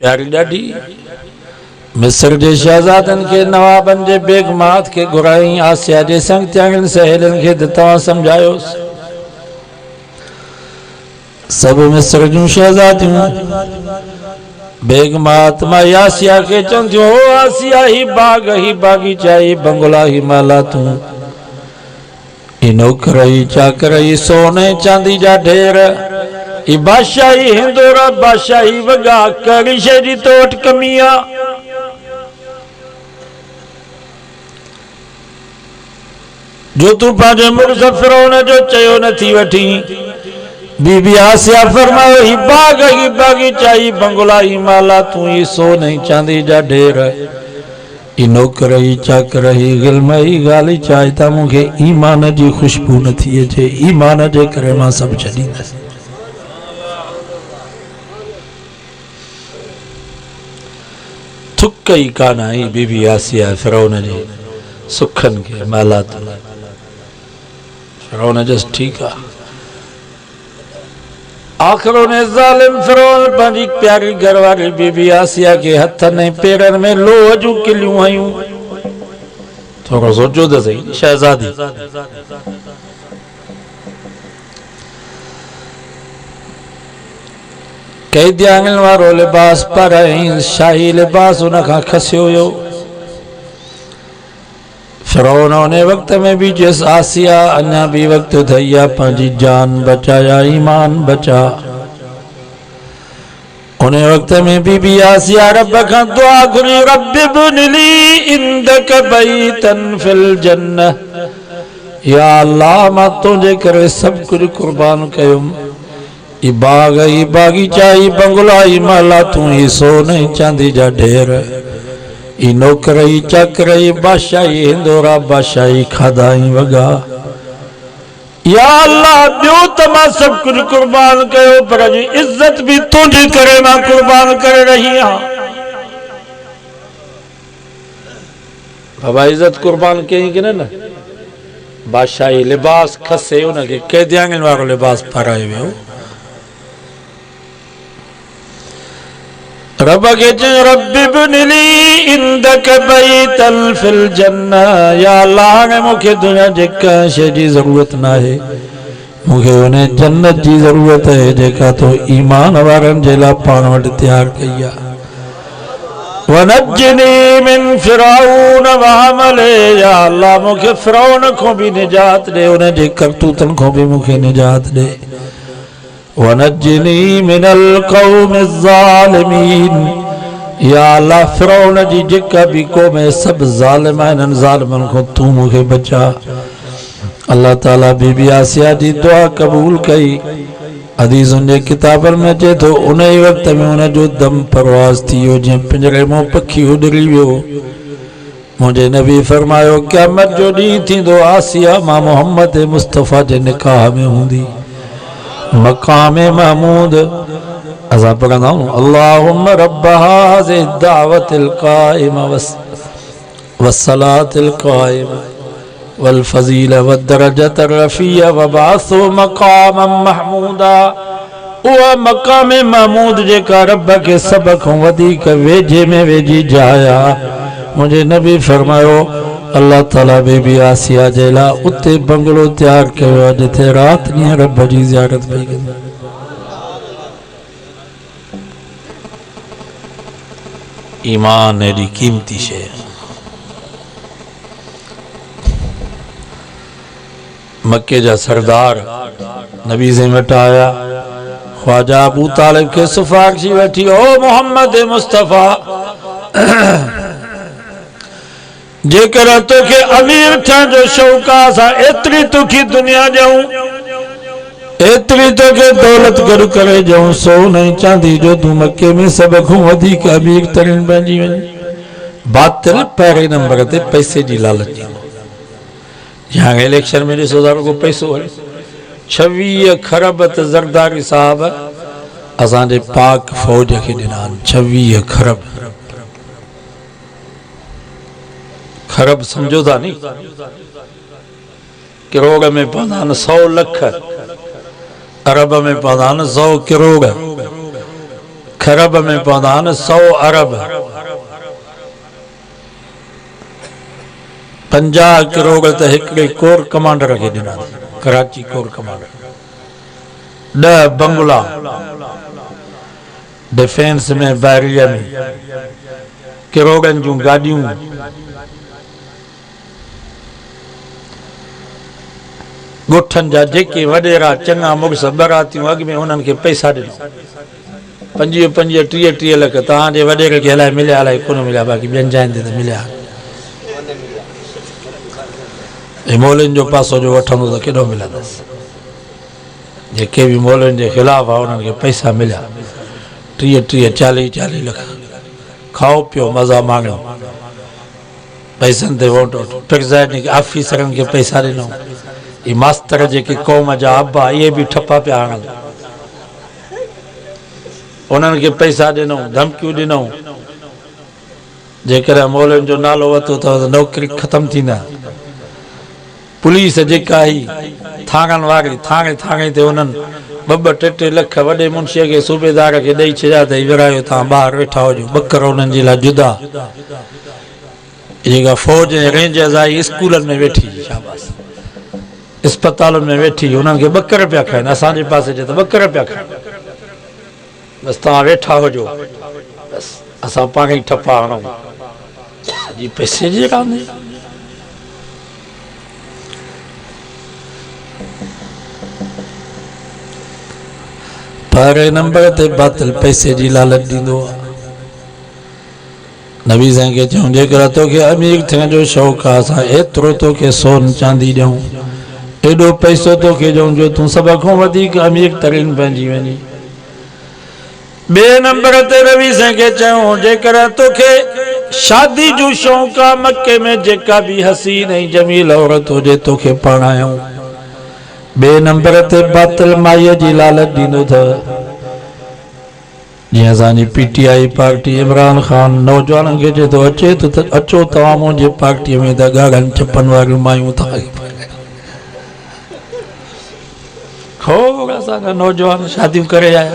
प्यारी ॾाढी मिस्र जे शहज़ादनि खे नवाबनि जे बेगमात खे घुराई आसिया जे संगतियाणियुनि सहेलियुनि खे तव्हां सम्झायोसि सभु मिस्र जूं शहज़ादियूं बेगमात मां आसिया खे चवनि थियूं हो आसिया ही बाग ही बागीचा ही बंगला ही माला तूं ही नौकर ही चाकर ही सोने चांदी जा ढेर ही बादशाही हिंदोरा बादशाही वगा कहिड़ी शइ जी तो वटि कमी आहे जो तू पंहिंजे मुड़ुस फिरौन जो चयो नथी वठी बीबी आसिया फरमायो ही बाग ही बागीचा ही बंगला ही माला तू ही सोने ही चांदी जा ढेर ही नौकर ही चाकर ही गिल्म ही गाली चाहे था मूंखे ईमान जी खुशबू नथी अचे ईमान जे करे मां सभु छॾींदसि थुक ही कान आई बीबी आसिया फिरौन जे सुखन के माला फिरौन जस ठीक है आखिर ने जालिम फिरौन पंहिंजी प्यारी घरवारी बीबी आसिया के हथन ऐं पेरनि में लोह जूं किलियूं हयूं थोरो सोचो त सही शहज़ादी कैदी आंगन वारो लिबास पर शाही लिबास उन खां खसियो हुयो फिरौन उन वक्त में भी जिस आसिया अन्या भी वक्त थैया पंहिंजी जान बचाया ईमान बचा उन वक्त में भी आसिया रब खां दुआ घुरी रब इब्निली इंदक बैतन फिल जन्नह या अल्लाह मां तुंहिंजे करे सभु कुझु कुर्बान कयुम ई बाग ई बागीचा ई बंगला ई माला तू ही सोने चांदी जा ढेर ई नौकर ई चाकर ई बादशाही हिंदोरा बादशाही खाधा ई वगा या अल्लाह ॿियो त मां सभु कुझु कुर्बान कयो पर अॼु इज़त भी तुंहिंजे करे मां कुर्बान करे रही आहियां बाबा इज़त कुर्बान कई कि न बादशाही लिबास खसे उनखे कैदियाङनि वारो लिबास पारायो वियो रब के चयो रब इब्निली इंदक बैतन फिल जन्नह या अल्लाह हाणे मूंखे दुनिया जे कंहिं शइ जी ज़रूरत न आहे मूंखे उन जन्नत जी ज़रूरत आहे जेका तो ईमान वारनि जे लाइ पाण वटि तयारु कई आहे वनज्जिनी मिन फिरौन वहमले या अल्लाह मूंखे फिरौन खां बि निजात ॾे उन जे करतूतनि खां बि मूंखे निजात ॾे वनज्जिनी मिनल क़ौमि ज़ालिमीन या अल्लाह फिरौन जी जेका भी क़ौम है सब ज़ालिम आहिनि ज़ालिमनि खां तू मूंखे बचा अल्लाह ताला बीबी आसिया जी दुआ क़बूल कई हदीसुनि जे किताबनि में चए थो उन ई वक़्त में उन जो दम परवाज़ थी वियो जीअं पिंजरे मां पखी उॾरी वियो मुंहिंजे नबी फरमायो क़यामत जो ॾींहुं थींदो आसिया मां मोहम्मद मुस्तफ़ा जे निकाह में हूंदी मकाम महमूद असां पढ़ंदा आहियूं अल्लाहुम्मा रब्ब हाज़िहि दावतिल क़ाइमा वस्सलातिल क़ाइमा वल फज़ीला वद्दरजतर रफ़ीआ वबअसहु मक़ामम महमूदा उहा मक़ाम महमूद जेका रब के सब खां वधीक वेझे में वेझी जाइ आहे मुंहिंजे नबी फरमायो अल्लाह ताला बीबी आसिया जे लाइ उते बंगलो तयारु कयो आहे जिथे राति ॾींहुं रब जी ज़ियारत पई कंदी ईमान एॾी क़ीमती शइ मक्के जा सरदार नबी से वटि आया ख्वाजा अबू तालिब के सिफारिशी वठी ओ मोहम्मद मुस्तफ़ा जेकर तोखे अमीर थियण जो शौक़ आहे असां एतिरी तोखे दुनिया ॾियूं एतिरी तोखे दौलत गॾु करे ॾियूं सोन ऐं चांदी जो तूं मके में सभ खां वधीक अमीर तरीन बणिजी वञे बातिल पहिरें नंबर ते पैसे जी लालच हाणे इलेक्शन में ॾिसो था रुगो पैसो हले 26 खरब त ज़रदारी साहब असांजे पाक फ़ौज खे ॾिना आहिनि 26 खरब खरब समझो था नी करोड़ में पवंदा 100 लख अरब में पवंदा 100 करोड़ खरब में पौधा न 100 अरब 50 करोड़ त हिकिड़े कोर कमांडर खे ॾिना कराची कोर कमांडर 10 बंगला डिफेंस में बैरियर में करोड़नि जूं गाॾियूं ॻोठनि जा जेके वॾेरा चङा मुड़ुस बरातियूं अॻ में उन्हनि खे पैसा ॾिनो 25 30 लख तव्हांजे वॾेरे खे अलाए मिलिया अलाए कोन मिलिया बाक़ी ॿियनि जाइनि ते त मिलिया मौलनि जो पासो जो वठंदो त केॾो मिलंदसि जेके बि मौलनि जे ख़िलाफ़ आहे उन्हनि खे पैसा मिलिया 30-40 लख खाओ पियो मज़ा माणियो पैसनि ते वोट प्रेज़िडेंट ऑफिसरनि खे पैसा ॾिनो ये मास्तर जेके क़ौम जा अब्बा इहे बि ठपा पिया हणनि उन्हनि खे पैसा ॾिनऊं धमकियूं ॾिनऊं जेकर मौलनि जो नालो वरितो अथव त नौकिरी ख़तमु थींदा पुलिस जेका आई थाणनि वारी थाणे ते उन्हनि 2-3 लख वॾे मुंशीअ खे सूबेदार खे ॾेई छॾिया त विरायो तव्हां ॿाहिरि वेठा हुजो ॿकर उन्हनि जे लाइ जुदा जेका फ़ौज ऐं रेंजर्स आई स्कूलनि में वेठी शाबाश अस्पतालुनि में वेठी उन्हनि खे ॿकर पिया खाइनि असांजे पासे जे त ॿकर पिया खाइनि बसि तव्हां वेठा हुजो बसि असां पाण ई ठपा हणूं सॼी पैसे जी कान्हे पहिरें नंबर ते बातिल पैसे जी लालच ॾींदो आहे नबी साईं खे चऊं जेकर तोखे अमीर थियण जो शौक़ु आहे असां एतिरो तोखे सोन चांदी ॾियूं एॾो पैसो तोखे ॾियूं जो तूं सभ खां वधीक अमीर तरीन बणिजी वञी ॿिए नंबर ते नबी साईं खे चऊं जेकर तोखे शादी जो शौक़ु आहे मके में जेका बि हसीन ऐं जमील औरत हुजे तोखे परणायूं ॿिए नंबर ते बातिल माईअ जी लालच ॾींदो अथव जीअं असांजी PTI पार्टी इमरान ख़ान नौजवाननि खे चए थो अचे त अचो तव्हां मुंहिंजे पार्टीअ में त ॻाढ़नि चपनि वारियूं मायूं खोड़ असांजा नौजवान शादियूं करे आया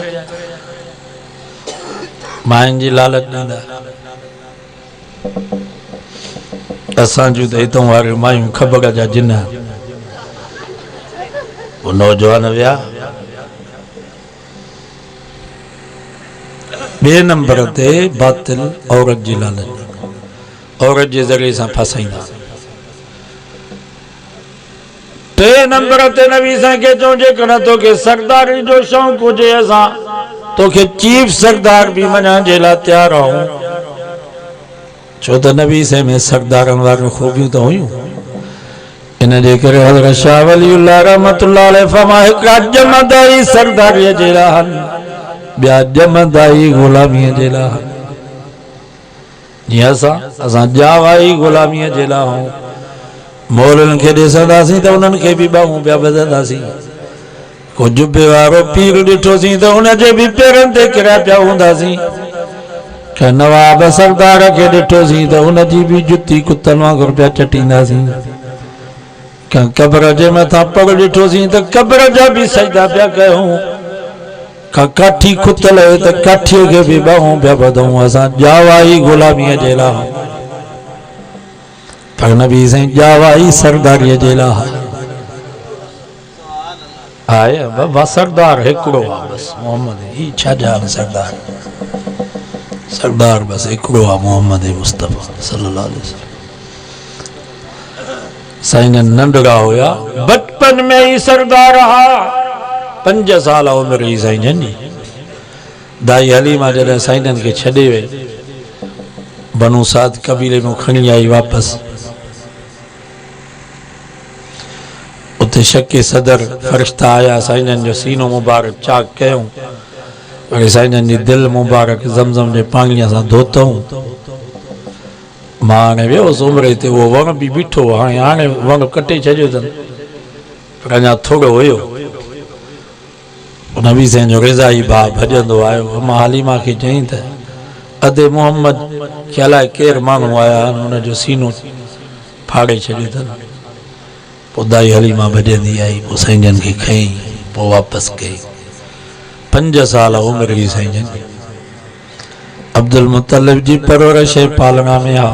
मायुनि जी लालच ॾींदा असां जूं त हितां वारियूं मायूं ख़बर जा जिन वो नौजवान विया ॿिए नंबर ते बातिल औरत जी लालच औरत जे ज़रिए सां फसाईंदा टे नंबर ते नबी साईं खे चऊं जेकॾहिं तोखे सरदारी जो शौक़ु हुजे असां तोखे चीफ सरदार बि मञण जे लाइ तयारु आहियूं छो त नबी साईं में सरदारनि वारियूं ख़ूबियूं त हुयूं इन जे करे हज़रत शाह वलीउल्लाह रहमतुल्लाह अलैह फरमाए हिकिड़ा जमदाई सरदारीअ जे लाइ आहिनि ॿिया जमदाई ग़ुलामीअ जे लाइ जीअं असां जावाई ग़ुलामीअ जे लाइ आहियूं मौलनि खे ॾिसंदासीं त उन्हनि खे बि ॿाहूं पिया ॿधंदासीं को जुबे वारो पीर ॾिठोसीं त उनजे बि पेरनि ते किरिया पिया हूंदासीं कंहिं नवाब सरदार खे ॾिठोसीं त उनजी बि जुती कुतनि वांगुरु पिया चटींदासीं कंहिं क़ब्र जे मथां पग ॾिठोसीं त क़ब्र जा बि सजदा पिया कयूं का काठी खुतल है तो काठीअ खे बि ॿाहूं पिया ॿधूं असां जावाई ग़ुलामीअ जे लाइ पर नबी साईं जावाई सरदारीअ जे लाइ आहे बाबा सरदार हिकिड़ो आहे बसि मोहम्मद ही छा ॼाण सरदार बसि हिकिड़ो आहे मोहम्मद मुस्तफ़ा सल्लल्लाहु अलैहि वसल्लम साईं नंढड़ा हुया बचपन में ही सरदार हा 5 साल उमिरि हुई साईं जन जी दाई हलीमा जॾहिं साईं खे छॾे वई बनू साद कबीले में खणी आई वापसि उते शके सदर फरिश्ता आया साईं जो सीनो मुबारक चाक कयूं वरी साईं जी दिलि मुबारक ज़मज़म जे पाणीअ सां धोतऊं मां हाणे वियोसि उमिरि ते उहो वण बि बीठो हाणे वण कटे छॾियो अथनि पर अञा थोरो हुयो नबी साईं जो रिज़ाई भाउ भॼंदो आयो मां हलीमा खे चयईं त अदे मोहम्मद खे अलाए केरु माण्हू आया आहिनि हुनजो सीनो फाड़े छॾियो अथनि पोइ दाई हलीमा भॼंदी आई पोइ साईं जन खे खईं पोइ वापसि कई 5 साल उमिरि हुई साईं जन अब्दुल मुत्तलिब जी परवरिश पालना में आ